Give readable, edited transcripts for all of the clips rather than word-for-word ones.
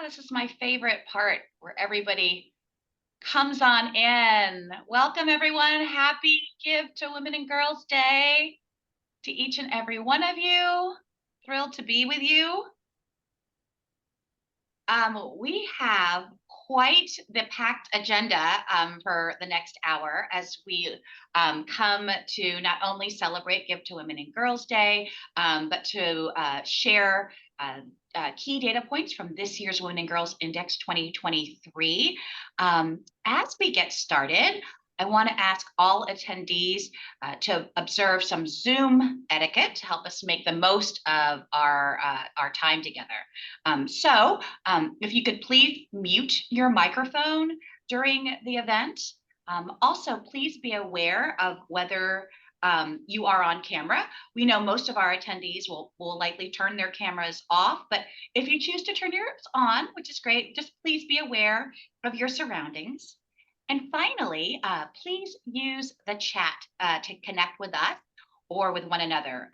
This is my favorite part where everybody comes on in. Welcome, everyone. Happy Give to Women and Girls Day to each and every one of you. Thrilled to be with you. We have quite the packed agenda for the next hour as we come to not only celebrate Give to Women and Girls Day, but to share key data points from this year's Women and Girls Index 2023. As we get started, I want to ask all attendees to observe some Zoom etiquette to help us make the most of our time together. So if you could please mute your microphone during the event. Also, please be aware of whether you are on camera. We know most of our attendees will likely turn their cameras off, but if you choose to turn yours on, which is great, just please be aware of your surroundings. And finally, please use the chat to connect with us or with one another.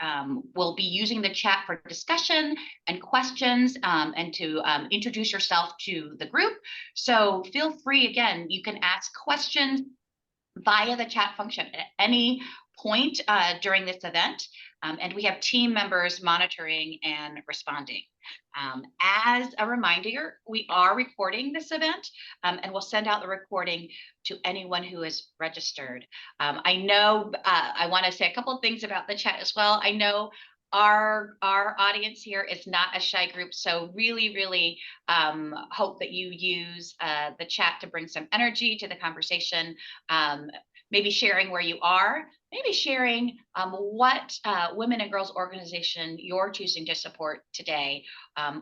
We'll be using the chat for discussion and questions and to introduce yourself to the group. So feel free, again, you can ask questions via the chat function at any point during this event. And we have team members monitoring and responding. As a reminder, we are recording this event and we'll send out the recording to anyone who is registered. I know I want to say a couple of things about the chat as well. I know our audience here is not a shy group, so really hope that you use the chat to bring some energy to the conversation. Maybe sharing where you are, maybe sharing what women and girls organization you're choosing to support today,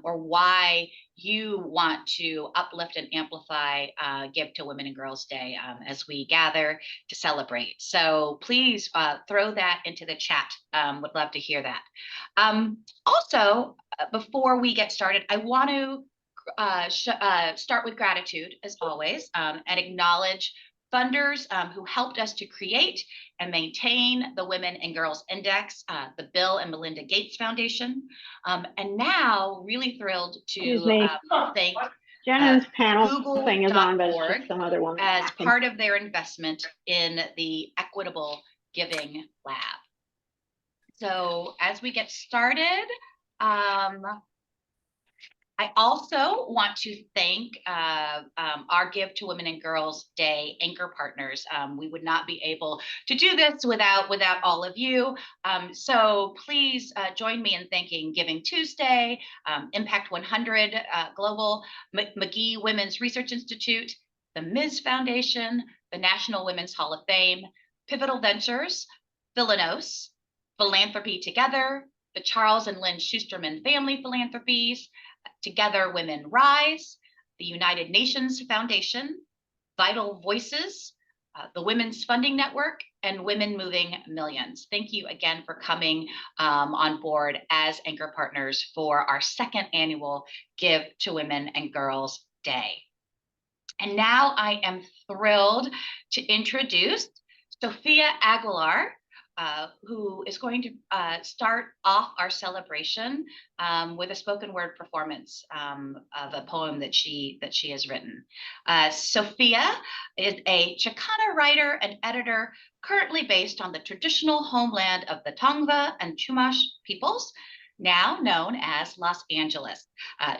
or why you want to uplift and amplify Give to Women and Girls Day as we gather to celebrate. So please throw that into the chat. Would love to hear that. Also, before we get started, I want to start with gratitude, as always, and acknowledge funders who helped us to create and maintain the Women and Girls Index, the Bill and Melinda Gates Foundation. And now really thrilled to thank Jenna's panel Google thing is on, but it's just some other one as part of their investment in the Equitable Giving Lab. So as we get started, I also want to thank our Give to Women and Girls Day anchor partners. We would not be able to do this without all of you. So please join me in thanking Giving Tuesday, Impact 100 Global, Magee Women's Research Institute, the Ms. Foundation, the National Women's Hall of Fame, Pivotal Ventures, Philanos, Philanthropy Together, the Charles and Lynn Schusterman Family Philanthropies, Together Women Rise, the United Nations Foundation, Vital Voices, the Women's Funding Network, and Women Moving Millions. Thank you again for coming on board as anchor partners for our second annual Give to Women and Girls Day. And now I am thrilled to introduce Sofia Aguilar, who is going to start off our celebration with a spoken word performance of a poem that she has written. Sofia is a Chicana writer and editor currently based on the traditional homeland of the Tongva and Chumash peoples, now known as Los Angeles.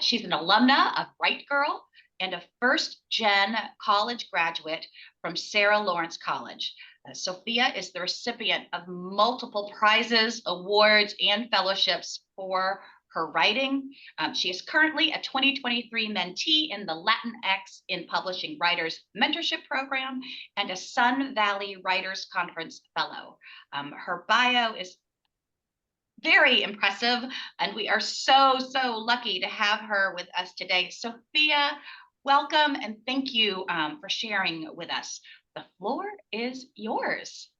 She's an alumna of WriteGirl and a first-gen college graduate from Sarah Lawrence College. Sofia is the recipient of multiple prizes, awards, and fellowships for her writing. She is currently a 2023 mentee in the Latinx in Publishing Writers Mentorship Program and a Sun Valley Writers Conference Fellow. Her bio is very impressive, and we are so lucky to have her with us today. Sofia, welcome, and thank you for sharing with us. The floor is yours.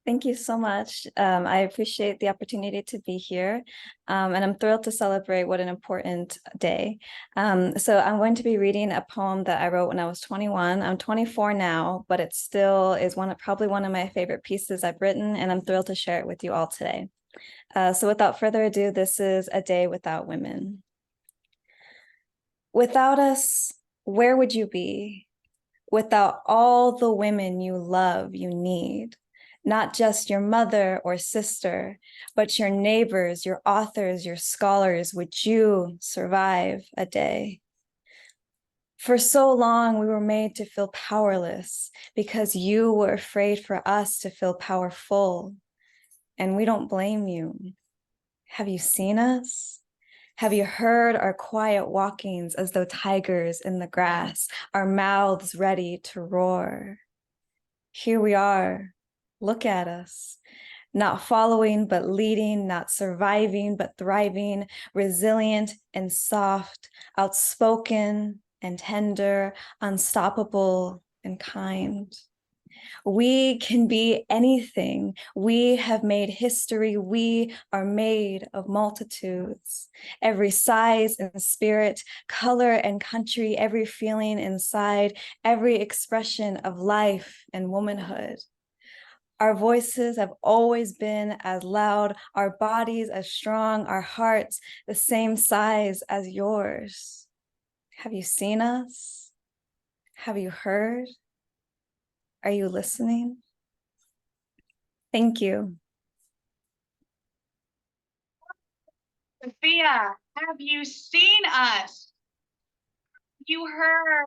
Thank you so much. I appreciate the opportunity to be here, and I'm thrilled to celebrate what an important day. So I'm going to be reading a poem that I wrote when I was 21. I'm 24 now, but it still is probably one of my favorite pieces I've written, and I'm thrilled to share it with you all today. So without further ado, this is A Day Without Women. Without us, where would you be? Without all the women you love, you need, not just your mother or sister, but your neighbors, your authors, your scholars, would you survive a day? For so long, we were made to feel powerless because you were afraid for us to feel powerful. And we don't blame you. Have you seen us? Have you heard our quiet walkings as though tigers in the grass, our mouths ready to roar? Here we are. Look at us. Not following, but leading, not surviving, but thriving, resilient and soft, outspoken and tender, unstoppable and kind. We can be anything. We have made history. We are made of multitudes. Every size and spirit, color and country, every feeling inside, every expression of life and womanhood. Our voices have always been as loud, our bodies as strong, our hearts the same size as yours. Have you seen us? Have you heard? Are you listening? Thank you. Sofia, have you seen us? You heard.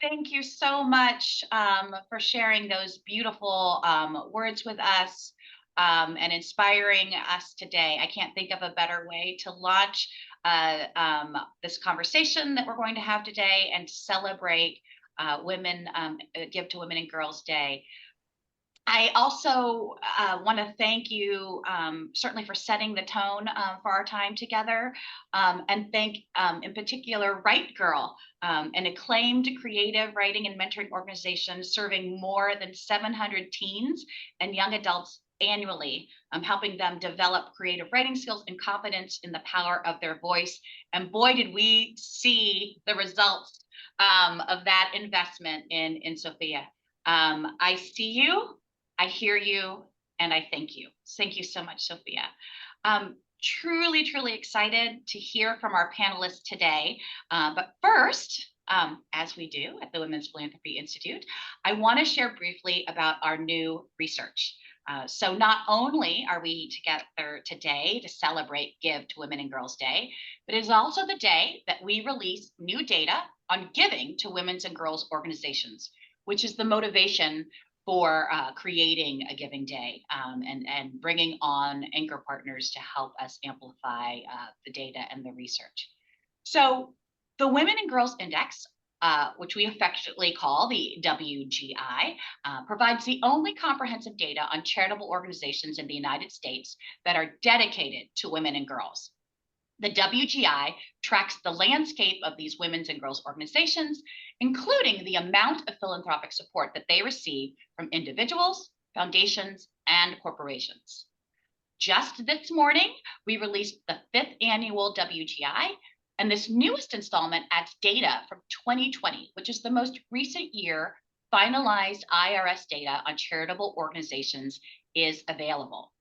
Thank you so much for sharing those beautiful words with us and inspiring us today. I can't think of a better way to launch this conversation that we're going to have today and to celebrate Give to Women and Girls Day. I also want to thank you certainly for setting the tone for our time together, and thank in particular WriteGirl, an acclaimed creative writing and mentoring organization serving more than 700 teens and young adults annually, helping them develop creative writing skills and confidence in the power of their voice. And boy, did we see the results of that investment in Sofia. I see you. I hear you, and I thank you. Thank you so much, Sofia. Truly, truly excited to hear from our panelists today. But first, as we do at the Women's Philanthropy Institute, I want to share briefly about our new research. So not only are we together today to celebrate Give to Women and Girls Day, but it is also the day that we release new data on giving to women's and girls organizations, which is the motivation for creating a Giving Day and bringing on anchor partners to help us amplify the data and the research. So the Women and Girls Index, which we affectionately call the WGI, provides the only comprehensive data on charitable organizations in the United States that are dedicated to women and girls. The WGI tracks the landscape of these women's and girls organizations, including the amount of philanthropic support that they receive from individuals, foundations, and corporations. Just this morning, we released the 5th annual WGI, and this newest installment adds data from 2020, which is the most recent year finalized IRS data on charitable organizations is available.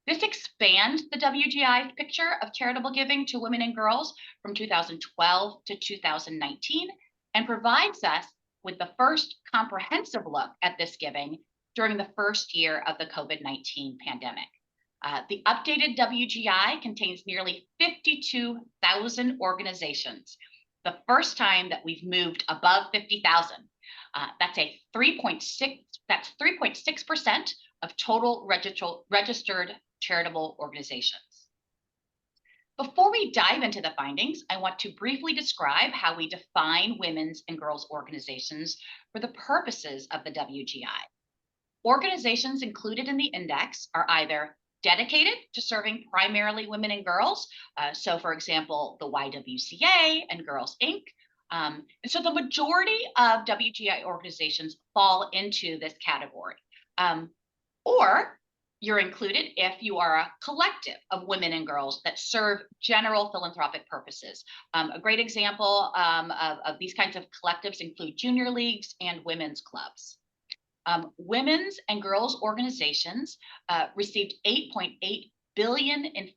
This expands the WGI picture of charitable giving to women and girls from 2012 to 2019 and provides us with the first comprehensive look at this giving during the first year of the COVID-19 pandemic. The updated WGI contains nearly 52,000 organizations, the first time that we've moved above 50,000. That's 3.6% of total registered charitable organizations. Before we dive into the findings, I want to briefly describe how we define women's and girls' organizations for the purposes of the WGI. Organizations included in the index are either dedicated to serving primarily women and girls, so for example, the YWCA and Girls Inc. And so the majority of WGI organizations fall into this category. Or you're included if you are a collective of women and girls that serve general philanthropic purposes. A great example of these kinds of collectives include junior leagues and women's clubs. Women's and girls organizations received $8.8 billion in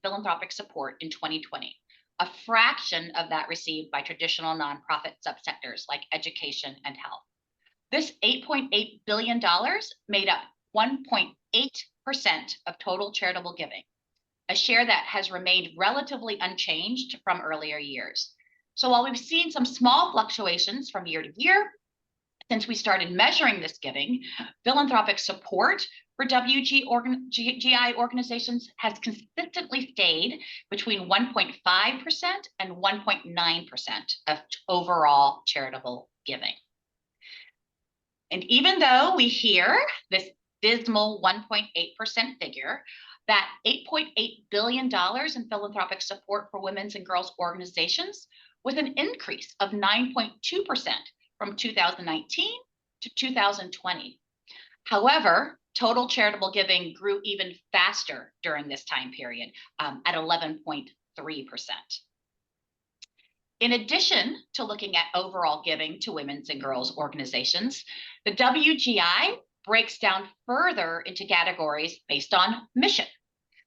philanthropic support in 2020, a fraction of that received by traditional nonprofit subsectors like education and health. This $8.8 billion made up 1.8% of total charitable giving, a share that has remained relatively unchanged from earlier years. So while we've seen some small fluctuations from year to year, since we started measuring this giving, philanthropic support for WGI organizations has consistently stayed between 1.5% and 1.9% of overall charitable giving. And even though we hear this dismal 1.8% figure, that $8.8 billion in philanthropic support for women's and girls organizations was an increase of 9.2% from 2019 to 2020. However, total charitable giving grew even faster during this time period at 11.3%. In addition to looking at overall giving to women's and girls organizations, the WGI breaks down further into categories based on mission.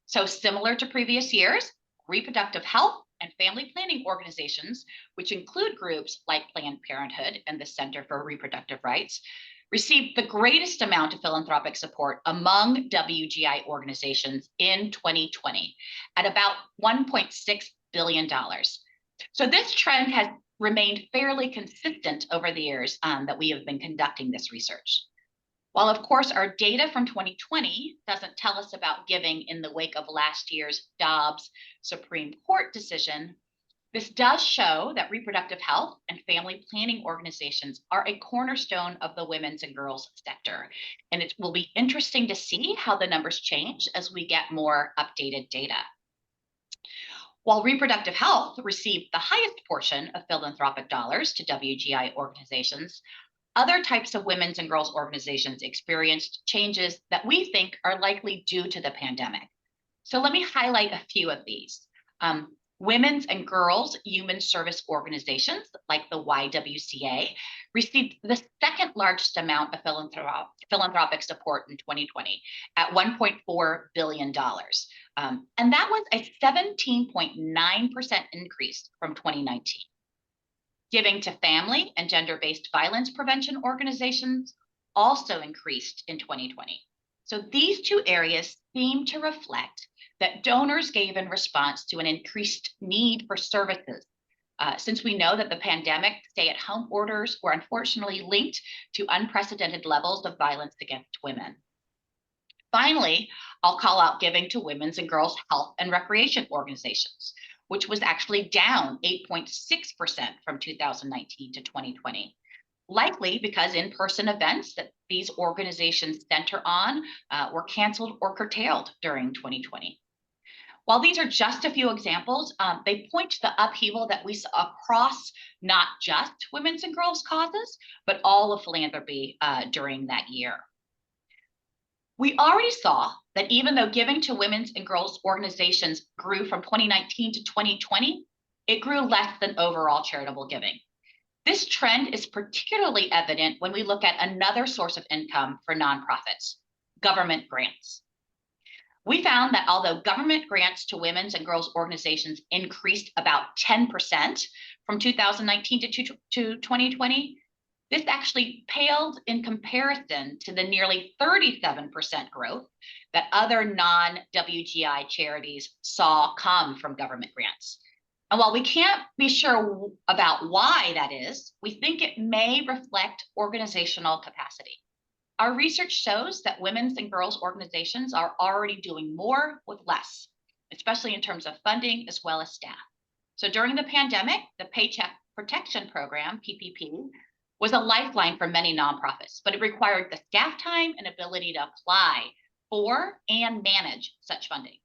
So similar to previous years, reproductive health and family planning organizations, which include groups like Planned Parenthood and the Center for Reproductive Rights, received the greatest amount of philanthropic support among WGI organizations in 2020 at about $1.6 billion. So this trend has remained fairly consistent over the years that we have been conducting this research. While, of course, our data from 2020 doesn't tell us about giving in the wake of last year's Dobbs Supreme Court decision, this does show that reproductive health and family planning organizations are a cornerstone of the women's and girls sector. And it will be interesting to see how the numbers change as we get more updated data. While reproductive health received the highest portion of philanthropic dollars to WGI organizations, other types of women's and girls organizations experienced changes that we think are likely due to the pandemic. So let me highlight a few of these. Women's and girls human service organizations like the YWCA received the second largest amount of philanthropic support in 2020 at $1.4 billion. And that was a 17.9% increase from 2019. Giving to family and gender-based violence prevention organizations also increased in 2020. So these two areas seem to reflect that donors gave in response to an increased need for services, since we know that the pandemic stay-at-home orders were unfortunately linked to unprecedented levels of violence against women. Finally, I'll call out giving to women's and girls health and recreation organizations, which was actually down 8.6% from 2019 to 2020. Likely because in-person events that these organizations center on were canceled or curtailed during 2020. While these are just a few examples, they point to the upheaval that we saw across not just women's and girls causes, but all of philanthropy during that year. We already saw that even though giving to women's and girls organizations grew from 2019 to 2020, it grew less than overall charitable giving. This trend is particularly evident when we look at another source of income for nonprofits, government grants. We found that although government grants to women's and girls organizations increased about 10% from 2019 to 2020, this actually paled in comparison to the nearly 37% growth that other non-WGI charities saw come from government grants. And while we can't be sure about why that is, we think it may reflect organizational capacity. Our research shows that women's and girls organizations are already doing more with less, especially in terms of funding as well as staff. So during the pandemic, the Paycheck Protection Program, PPP, was a lifeline for many nonprofits, but it required the staff time and ability to apply for and manage such funding,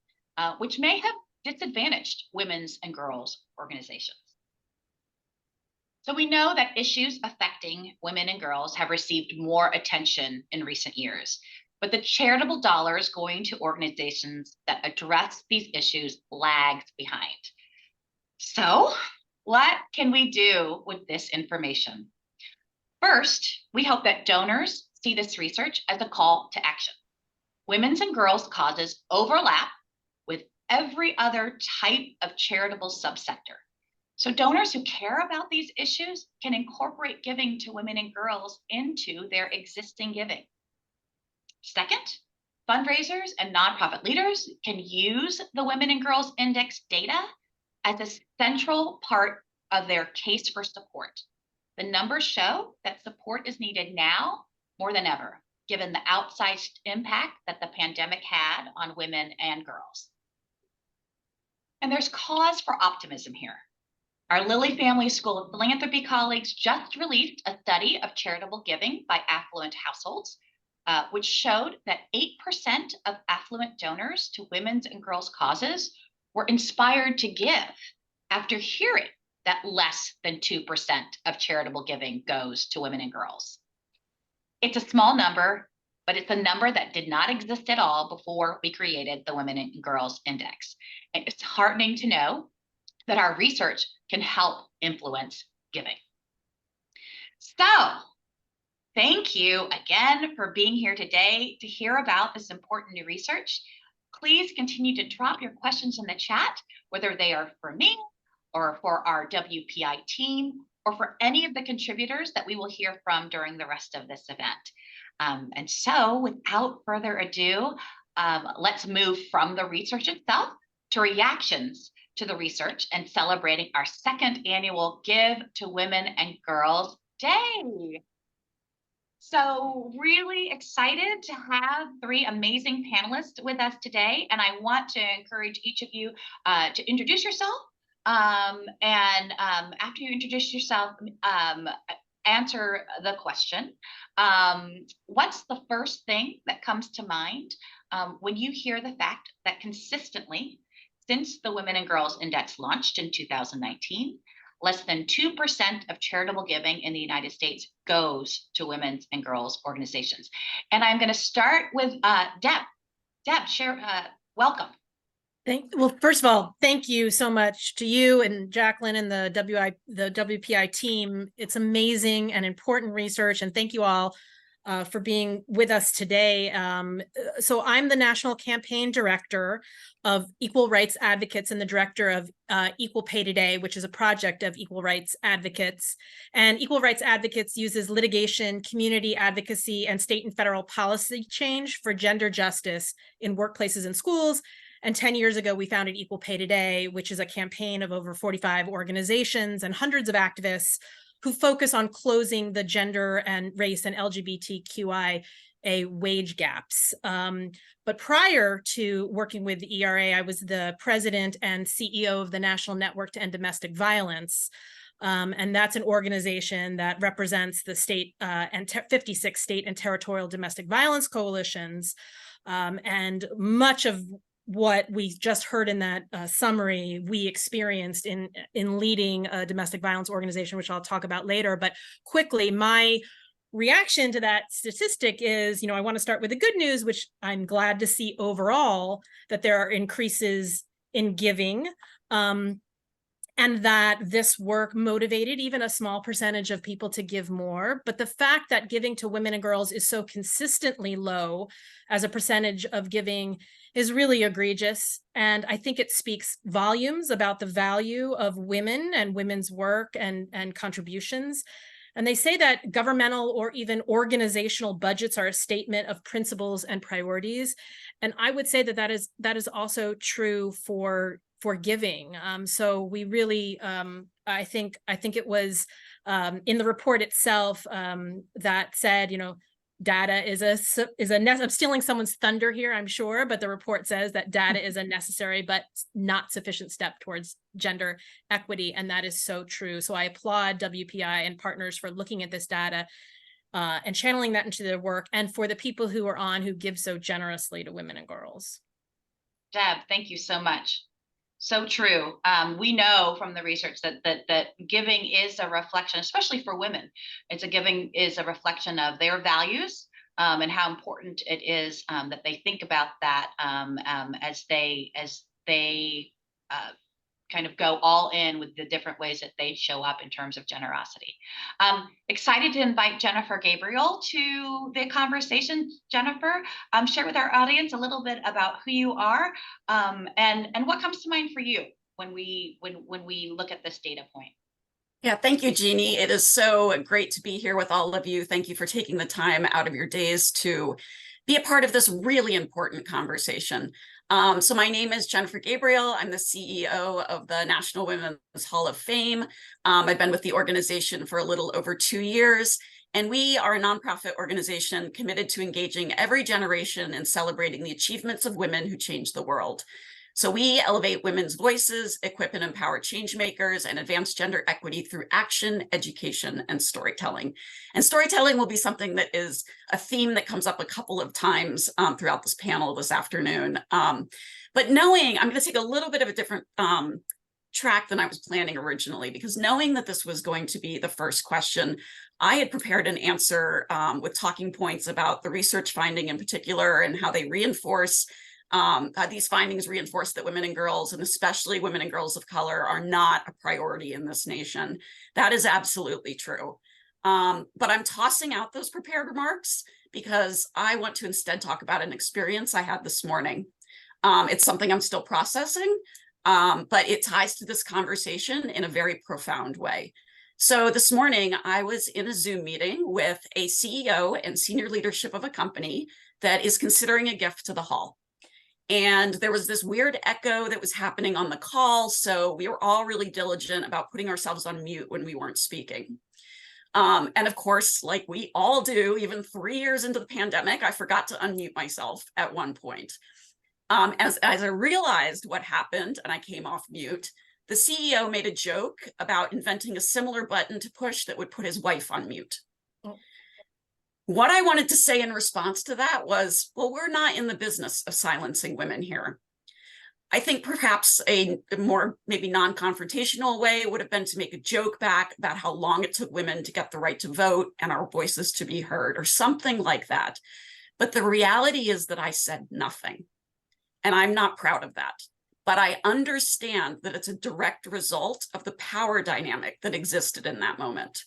which may have disadvantaged women's and girls organizations. So we know that issues affecting women and girls have received more attention in recent years, but the charitable dollars going to organizations that address these issues lags behind. So what can we do with this information? First, we hope that donors see this research as a call to action. Women's and girls causes overlap with every other type of charitable subsector. So donors who care about these issues can incorporate giving to women and girls into their existing giving. Second, fundraisers and nonprofit leaders can use the Women and Girls Index data as a central part of their case for support. The numbers show that support is needed now more than ever, given the outsized impact that the pandemic had on women and girls. And there's cause for optimism here. Our Lilly Family School of Philanthropy colleagues just released a study of charitable giving by affluent households, which showed that 8% of affluent donors to women's and girls' causes were inspired to give after hearing that less than 2% of charitable giving goes to women and girls. It's a small number, but it's a number that did not exist at all before we created the Women and Girls Index. And it's heartening to know that our research can help influence giving. So, thank you again for being here today to hear about this important new research. Please continue to drop your questions in the chat, whether they are for me or for our WPI team or for any of the contributors that we will hear from during the rest of this event. And so without further ado, let's move from the research itself to reactions to the research and celebrating our second annual Give to Women and Girls Day. So really excited to have three amazing panelists with us today. And I want to encourage each of you to introduce yourself. And after you introduce yourself, answer the question. What's the first thing that comes to mind when you hear the fact that consistently, since the Women and Girls Index launched in 2019, less than 2% of charitable giving in the United States goes to women's and girls organizations? And I'm going to start with Deb. Deb, welcome. Well, first of all, thank you so much to you and Jacqueline and the WPI team. It's amazing and important research, and thank you all for being with us today. So I'm the National Campaign Director of Equal Rights Advocates and the Director of Equal Pay Today, which is a project of Equal Rights Advocates. And Equal Rights Advocates uses litigation, community advocacy, and state and federal policy change for gender justice in workplaces and schools. And 10 years ago, we founded Equal Pay Today, which is a campaign of over 45 organizations and hundreds of activists who focus on closing the gender and race and LGBTQIA wage gaps. But prior to working with the ERA, I was the president and CEO of the National Network to End Domestic Violence. And that's an organization that represents the state and 56 state and territorial domestic violence coalitions. And much of what we just heard in that summary, we experienced in leading a domestic violence organization, which I'll talk about later. But quickly, my reaction to that statistic is, I want to start with the good news, which I'm glad to see overall, that there are increases in giving, and that this work motivated even a small percentage of people to give more. But the fact that giving to women and girls is so consistently low as a percentage of giving is really egregious. And I think it speaks volumes about the value of women and women's work and contributions. And they say that governmental or even organizational budgets are a statement of principles and priorities. And I would say that that is also true for giving. So we really, I think it was in the report itself that said, data is I'm stealing someone's thunder here, I'm sure, but the report says that data is a necessary but not sufficient step towards gender equity, and that is so true. So I applaud WPI and partners for looking at this data and channeling that into their work, and for the people who are on who give so generously to women and girls. Deb, thank you so much. So true. We know from the research that giving is a reflection, especially for women. Giving is a reflection of their values and how important it is that they think about that as they kind of go all in with the different ways that they show up in terms of generosity. Excited to invite Jennifer Gabriel to the conversation. Jennifer, share with our audience a little bit about who you are, and what comes to mind for you when we look at this data point. Yeah, thank you, Jeannie. It is so great to be here with all of you. Thank you for taking the time out of your days to be a part of this really important conversation. So my name is Jennifer Gabriel. I'm the CEO of the National Women's Hall of Fame. I've been with the organization for a little over 2 years, and we are a nonprofit organization committed to engaging every generation and celebrating the achievements of women who change the world. So we elevate women's voices, equip and empower change makers, and advance gender equity through action, education, and storytelling. And storytelling will be something that is a theme that comes up a couple of times throughout this panel this afternoon. But knowing, I'm going to take a little bit of a different track than I was planning originally, because knowing that this was going to be the first question, I had prepared an answer with talking points about the research finding in particular and how they reinforce these findings reinforce that women and girls, and especially women and girls of color, are not a priority in this nation. That is absolutely true. But I'm tossing out those prepared remarks because I want to instead talk about an experience I had this morning. It's something I'm still processing, but it ties to this conversation in a very profound way. So this morning, I was in a Zoom meeting with a CEO and senior leadership of a company that is considering a gift to the hall. And there was this weird echo that was happening on the call. So we were all really diligent about putting ourselves on mute when we weren't speaking. And of course, like we all do, even 3 years into the pandemic, I forgot to unmute myself at one point. As I realized what happened and I came off mute, the CEO made a joke about inventing a similar button to push that would put his wife on mute. What I wanted to say in response to that was, well, we're not in the business of silencing women here. I think perhaps a more maybe non-confrontational way would have been to make a joke back about how long it took women to get the right to vote and our voices to be heard, or something like that. But the reality is that I said nothing, and I'm not proud of that. But I understand that it's a direct result of the power dynamic that existed in that moment.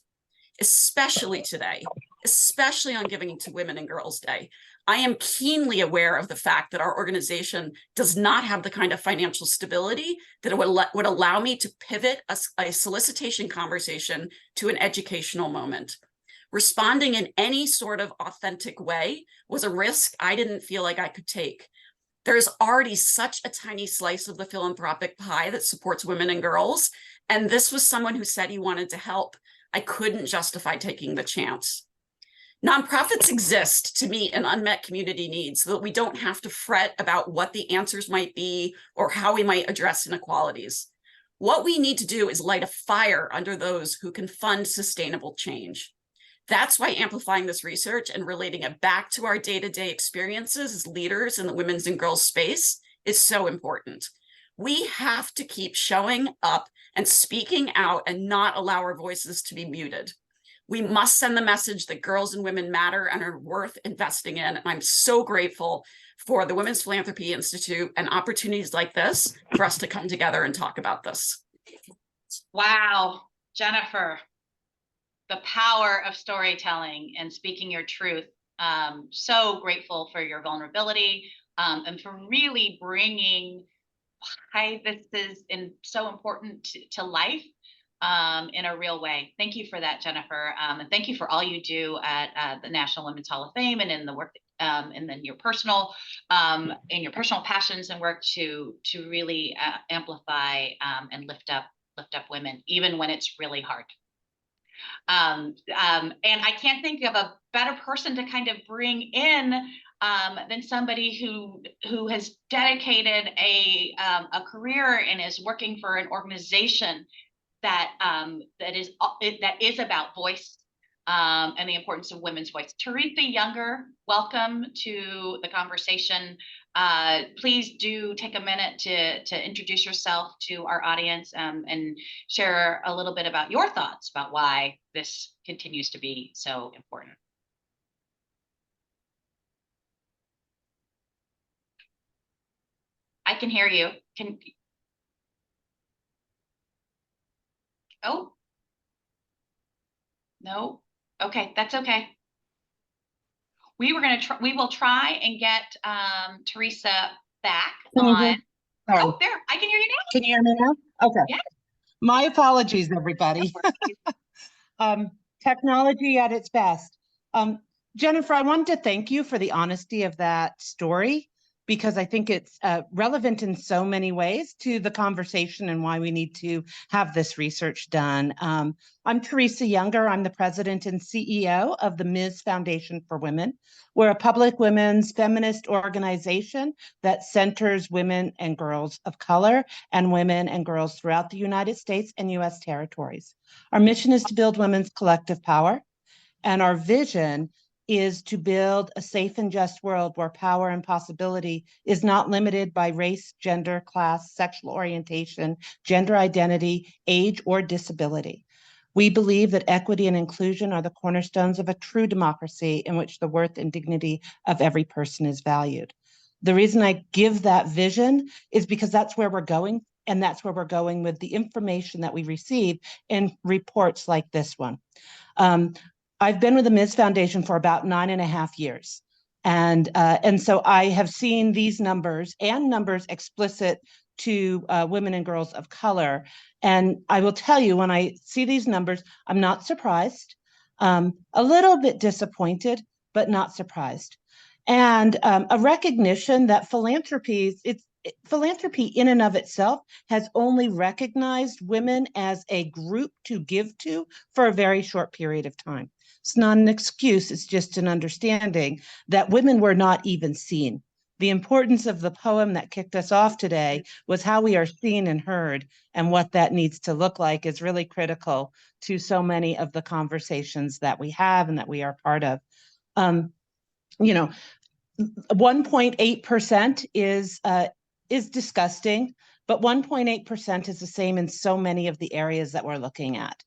Especially today, especially on Giving to Women and Girls Day. I am keenly aware of the fact that our organization does not have the kind of financial stability that it would allow me to pivot a solicitation conversation to an educational moment. Responding in any sort of authentic way was a risk I didn't feel like I could take. There's already such a tiny slice of the philanthropic pie that supports women and girls, and this was someone who said he wanted to help. I couldn't justify taking the chance. Nonprofits exist to meet an unmet community need so that we don't have to fret about what the answers might be or how we might address inequalities. What we need to do is light a fire under those who can fund sustainable change. That's why amplifying this research and relating it back to our day-to-day experiences as leaders in the women's and girls space is so important. We have to keep showing up and speaking out and not allow our voices to be muted. We must send the message that girls and women matter and are worth investing in. And I'm so grateful for the Women's Philanthropy Institute and opportunities like this for us to come together and talk about this. Wow, Jennifer, the power of storytelling and speaking your truth. So grateful for your vulnerability and for really bringing why this is so important to life in a real way. Thank you for that, Jennifer. And thank you for all you do at the National Women's Hall of Fame and in the work and then your personal passions and work to really amplify and lift up women, even when it's really hard. And I can't think of a better person to kind of bring in than somebody who has dedicated a career and is working for an organization that is about voice and the importance of women's voice. Teresa Younger, welcome to the conversation. Please do take a minute to introduce yourself to our audience and share a little bit about your thoughts about why this continues to be so important. I can hear you. Oh, no. Okay, that's okay. We will try and get Teresa back on. Sorry. Oh, there, I can hear you now. Can you hear me now? Okay. Yes. My apologies, everybody. Technology at its best. Jennifer, I wanted to thank you for the honesty of that story, because I think it's relevant in so many ways to the conversation and why we need to have this research done. I'm Teresa Younger. I'm the president and CEO of the Ms. Foundation for Women. We're a public women's feminist organization that centers women and girls of color and women and girls throughout the United States and U.S. territories. Our mission is to build women's collective power, and our vision is to build a safe and just world where power and possibility is not limited by race, gender, class, sexual orientation, gender identity, age, or disability. We believe that equity and inclusion are the cornerstones of a true democracy in which the worth and dignity of every person is valued. The reason I give that vision is because that's where we're going, and that's where we're going with the information that we receive in reports like this one. I've been with the Ms. Foundation for about 9.5 years. And so I have seen these numbers and numbers explicit to women and girls of color. And I will tell you, when I see these numbers, I'm not surprised, a little bit disappointed, but not surprised. And a recognition that philanthropy in and of itself has only recognized women as a group to give to for a very short period of time. It's not an excuse, it's just an understanding that women were not even seen. The importance of the poem that kicked us off today was how we are seen and heard, and what that needs to look like is really critical to so many of the conversations that we have and that we are part of. 1.8% is disgusting, but 1.8% is the same in so many of the areas that we're looking at.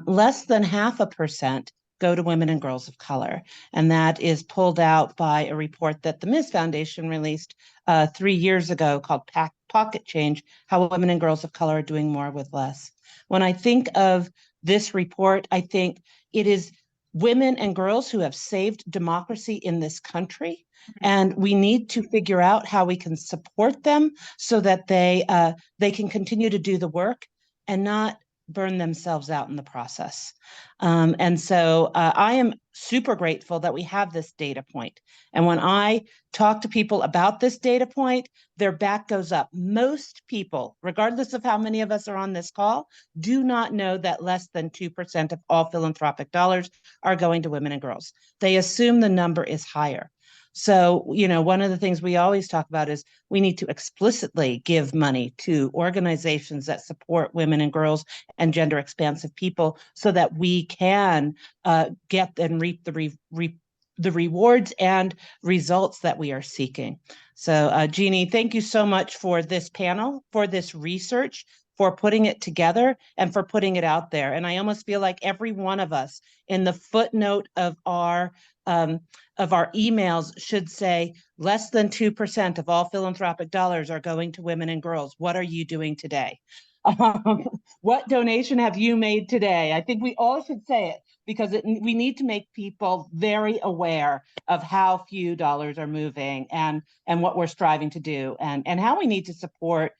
Less than 0.5% go to women and girls of color, and that is pulled out by a report that the Ms. Foundation released 3 years ago called Pocket Change: How Women and Girls of Color Are Doing More with Less. When I think of this report, I think it is women and girls who have saved democracy in this country, and we need to figure out how we can support them so that they can continue to do the work and not burn themselves out in the process. And so I am super grateful that we have this data point. And when I talk to people about this data point, their back goes up. Most people, regardless of how many of us are on this call, do not know that less than 2% of all philanthropic dollars are going to women and girls. They assume the number is higher. So, one of the things we always talk about is we need to explicitly give money to organizations that support women and girls and gender expansive people so that we can get and reap the rewards and results that we are seeking. So, Jeannie, thank you so much for this panel, for this research, for putting it together and for putting it out there. And I almost feel like every one of us in the footnote of our emails should say less than 2% of all philanthropic dollars are going to women and girls. What are you doing today? What donation have you made today? I think we all should say it, because we need to make people very aware of how few dollars are moving and what we're striving to do, and how we need to support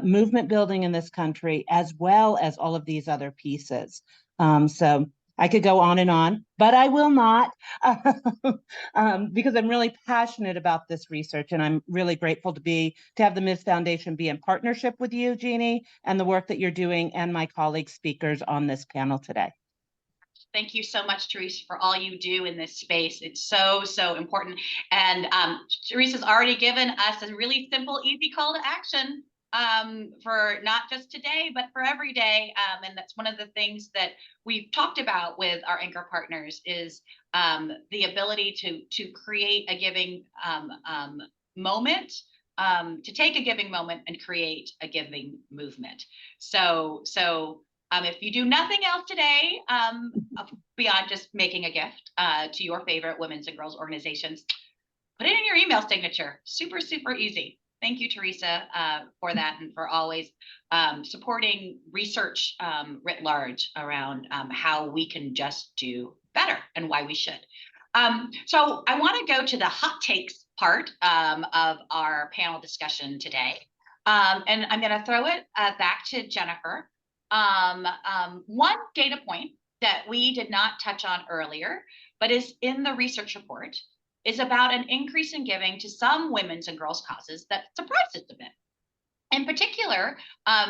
movement building in this country, as well as all of these other pieces. So I could go on, but I will not, because I'm really passionate about this research, and I'm really grateful to have the Ms. Foundation be in partnership with you, Jeannie, and the work that you're doing, and my colleague speakers on this panel today. Thank you so much, Teresa, for all you do in this space. It's so, so important. And Teresa's already given us a really simple, easy call to action for not just today, but for every day. And that's one of the things that we've talked about with our anchor partners is the ability to create a giving moment, to take a giving moment and create a giving movement. So if you do nothing else today, beyond just making a gift to your favorite women's and girls organizations, put it in your email signature. Super, super easy. Thank you, Teresa, for that and for always supporting research writ large around how we can just do better and why we should. So I want to go to the hot takes part of our panel discussion today. And I'm going to throw it back to Jennifer. One data point that we did not touch on earlier, but is in the research report, is about an increase in giving to some women's and girls' causes that surprised us a bit. In particular,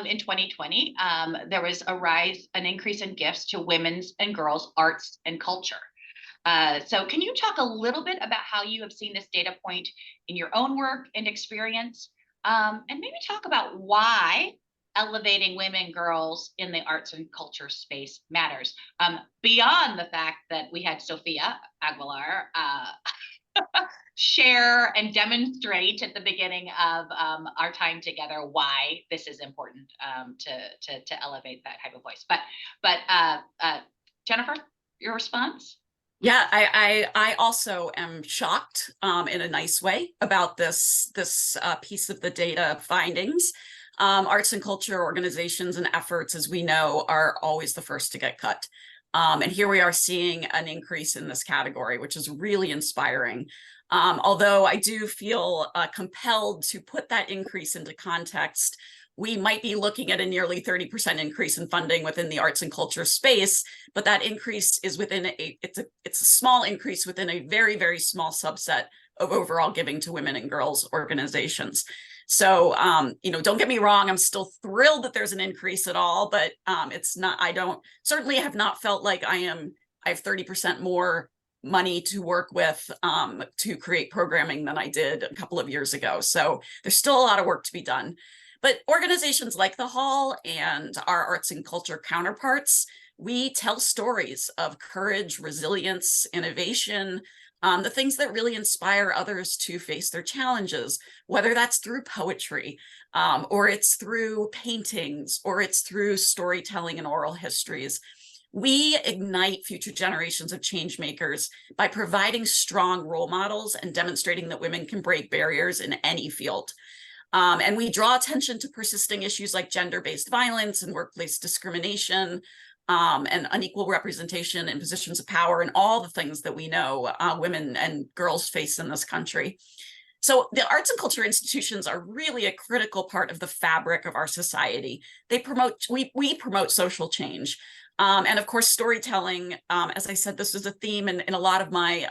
in 2020, there was an increase in gifts to women's and girls' arts and culture. So can you talk a little bit about how you have seen this data point in your own work and experience, and maybe talk about why elevating women and girls in the arts and culture space matters, beyond the fact that we had Sofia Aguilar share and demonstrate at the beginning of our time together why this is important to elevate that type of voice. But Jennifer, your response? Yeah, I also am shocked in a nice way about this piece of the data findings. Arts and culture organizations and efforts, as we know, are always the first to get cut. And here we are seeing an increase in this category, which is really inspiring. Although I do feel compelled to put that increase into context. We might be looking at a nearly 30% increase in funding within the arts and culture space, but that increase is within it's a small increase within a very, very small subset of overall giving to women and girls organizations. So, don't get me wrong, I'm still thrilled that there's an increase at all, but it's not, certainly have not felt like I have 30% more money to work with to create programming than I did a couple of years ago. So there's still a lot of work to be done. But organizations like the Hall and our arts and culture counterparts, we tell stories of courage, resilience, innovation, the things that really inspire others to face their challenges, whether that's through poetry, or it's through paintings, or it's through storytelling and oral histories. We ignite future generations of change makers by providing strong role models and demonstrating that women can break barriers in any field. And we draw attention to persisting issues like gender-based violence and workplace discrimination, and unequal representation in positions of power, and all the things that we know women and girls face in this country. So the arts and culture institutions are really a critical part of the fabric of our society. We promote social change. And of course, storytelling, as I said, this is a theme in a lot of my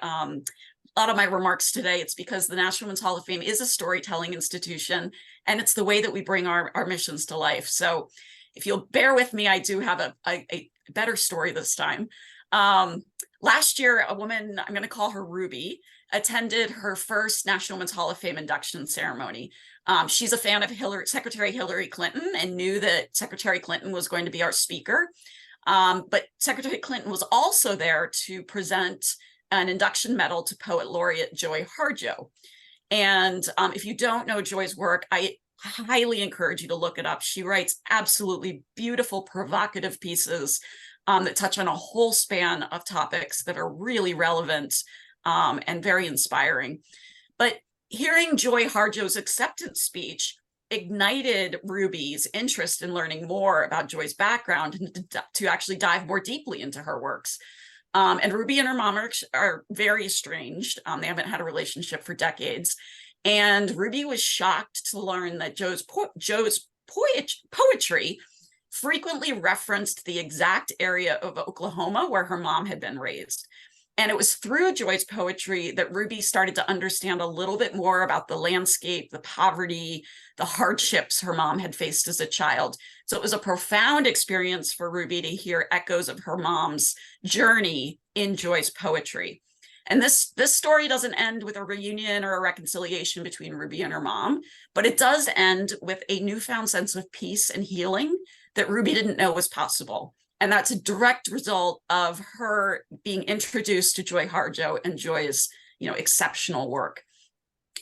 remarks today. It's because the National Women's Hall of Fame is a storytelling institution, and it's the way that we bring our missions to life. So if you'll bear with me, I do have a better story this time. Last year, a woman, I'm going to call her Ruby, attended her first National Women's Hall of Fame induction ceremony. She's a fan of Secretary Hillary Clinton and knew that Secretary Clinton was going to be our speaker. But Secretary Clinton was also there to present an induction medal to poet laureate Joy Harjo. And if you don't know Joy's work, I highly encourage you to look it up. She writes absolutely beautiful, provocative pieces that touch on a whole span of topics that are really relevant and very inspiring. But hearing Joy Harjo's acceptance speech ignited Ruby's interest in learning more about Joy's background and to actually dive more deeply into her works. And Ruby and her mom are very estranged. They haven't had a relationship for decades. And Ruby was shocked to learn that Joy's poetry frequently referenced the exact area of Oklahoma where her mom had been raised. And it was through Joy's poetry that Ruby started to understand a little bit more about the landscape, the poverty, the hardships her mom had faced as a child. So it was a profound experience for Ruby to hear echoes of her mom's journey in Joy's poetry. And this story doesn't end with a reunion or a reconciliation between Ruby and her mom, but it does end with a newfound sense of peace and healing that Ruby didn't know was possible. And that's a direct result of her being introduced to Joy Harjo and Joy's, exceptional work.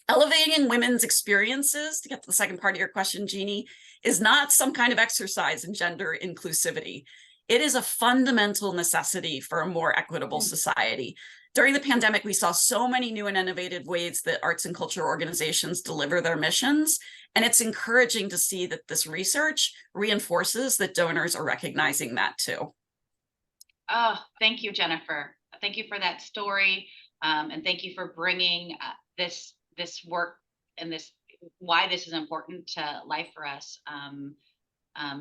Elevating women's experiences, to get to the second part of your question, Jeannie, is not some kind of exercise in gender inclusivity. It is a fundamental necessity for a more equitable society. During the pandemic, we saw so many new and innovative ways that arts and culture organizations deliver their missions. And it's encouraging to see that this research reinforces that donors are recognizing that too. Oh, thank you, Jennifer. Thank you for that story. And thank you for bringing this work and why this is important to life for us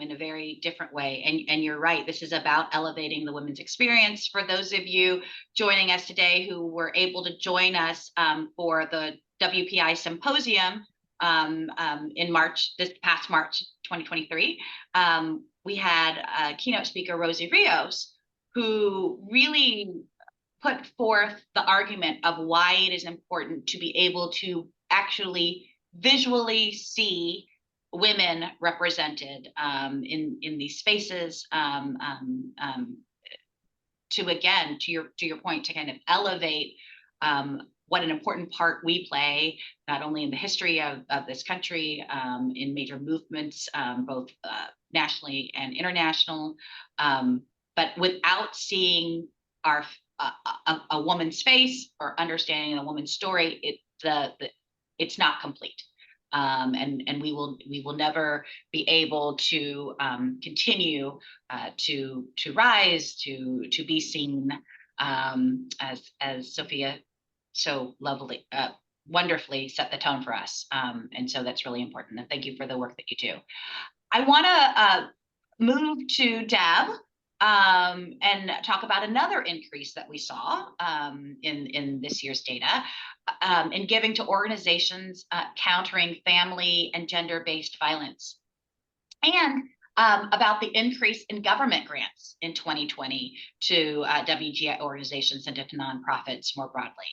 in a very different way. And you're right, this is about elevating the women's experience. For those of you joining us today who were able to join us for the WPI Symposium in March, this past March 2023, we had keynote speaker Rosie Rios, who really put forth the argument of why it is important to be able to actually visually see women represented in these spaces, to your point, to kind of elevate what an important part we play, not only in the history of this country, in major movements, both nationally and international, but without seeing a woman's face or understanding a woman's story, it's not complete. And we will never be able to continue to rise, to be seen, as Sofia so wonderfully set the tone for us. And so that's really important. And thank you for the work that you do. I want to move to Deb and talk about another increase that we saw in this year's data in giving to organizations countering family and gender-based violence, and about the increase in government grants in 2020 to WGI organizations and to nonprofits more broadly.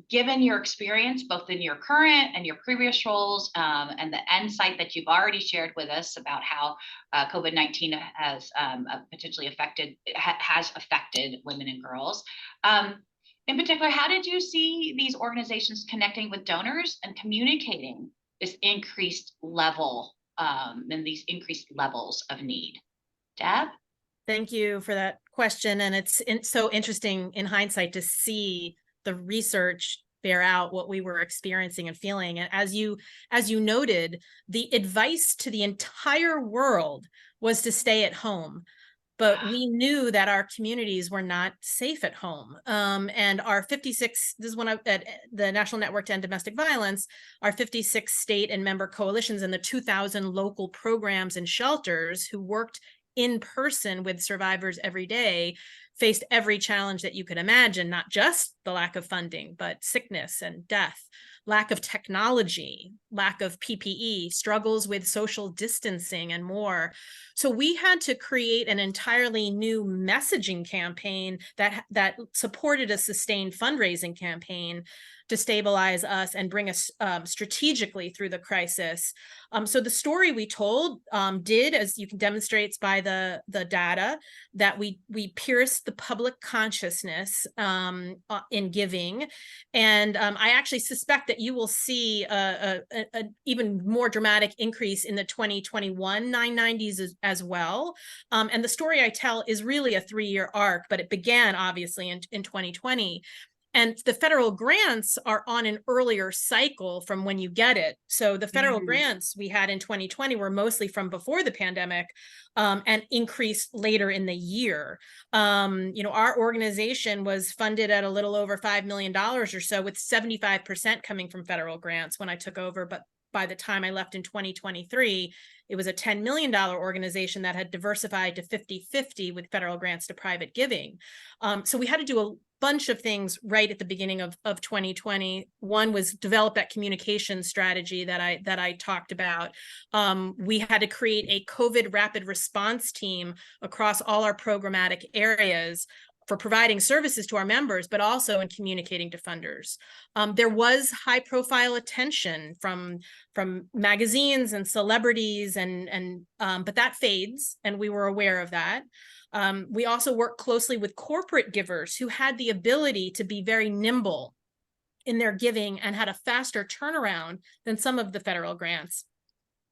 Given your experience, both in your current and your previous roles, and the insight that you've already shared with us about how COVID-19 has potentially affected women and girls, in particular, how did you see these organizations connecting with donors and communicating this increased level and these increased levels of need? Deb? Thank you for that question. And it's so interesting in hindsight to see the research bear out what we were experiencing and feeling. And as you noted, the advice to the entire world was to stay at home. But we knew that our communities were not safe at home. And our 56, this is one of the National Network to End Domestic Violence, our 56 state and member coalitions and the 2,000 local programs and shelters who worked in person with survivors every day faced every challenge that you could imagine, not just the lack of funding, but sickness and death, lack of technology, lack of PPE, struggles with social distancing, and more. So we had to create an entirely new messaging campaign that supported a sustained fundraising campaign to stabilize us and bring us strategically through the crisis. So the story we told did, as you can demonstrate by the data, that we pierced the public consciousness in giving. And I actually suspect that you will see an even more dramatic increase in the 2021 990s as well. And the story I tell is really a 3-year arc, but it began obviously in 2020. And the federal grants are on an earlier cycle from when you get it. So the federal grants we had in 2020 were mostly from before the pandemic and increased later in the year. Our organization was funded at a little over $5 million or so, with 75% coming from federal grants when I took over. But by the time I left in 2023, it was a $10 million organization that had diversified to 50-50 with federal grants to private giving. So we had to do a bunch of things right at the beginning of 2020. One was develop that communication strategy that I talked about. We had to create a COVID rapid response team across all our programmatic areas for providing services to our members, but also in communicating to funders. There was high profile attention from magazines and celebrities, but that fades, and we were aware of that. We also work closely with corporate givers who had the ability to be very nimble in their giving and had a faster turnaround than some of the federal grants.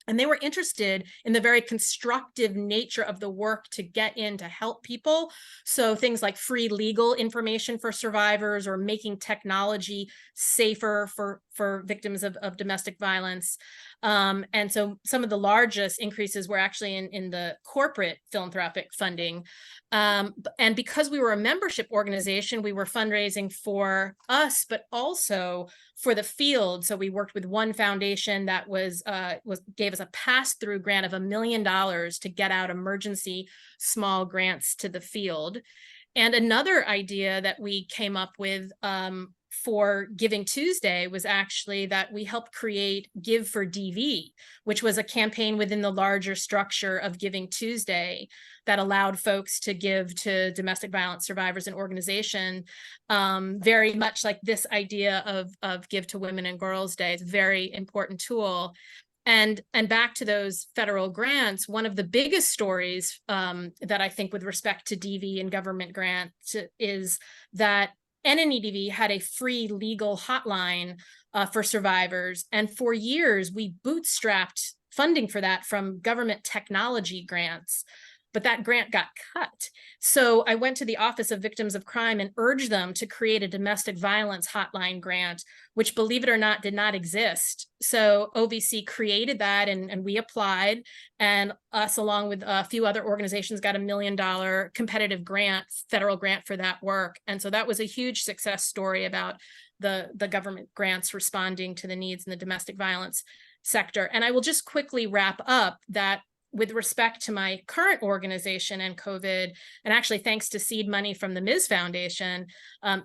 And they were interested in the very constructive nature of the work to get in to help people. So things like free legal information for survivors, or making technology safer for victims of domestic violence. And so some of the largest increases were actually in the corporate philanthropic funding. And because we were a membership organization, we were fundraising for us, but also for the field. So we worked with one foundation that gave us a pass-through grant of $1 million to get out emergency small grants to the field. And another idea that we came up with for Giving Tuesday was actually that we helped create Give for DV, which was a campaign within the larger structure of Giving Tuesday that allowed folks to give to domestic violence survivors and organization, very much like this idea of Give to Women and Girls Day. It's a very important tool. And back to those federal grants, one of the biggest stories that I think with respect to DV and government grants is that NNEDV had a free legal hotline for survivors. And for years, we bootstrapped funding for that from government technology grants. But that grant got cut. So I went to the Office of Victims of Crime and urged them to create a domestic violence hotline grant, which, believe it or not, did not exist. So OVC created that, and we applied, and us, along with a few other organizations, got $1 million competitive grant, federal grant for that work. And so that was a huge success story about the government grants responding to the needs in the domestic violence sector. And I will just quickly wrap up that with respect to my current organization and COVID, and actually thanks to seed money from the Ms. Foundation,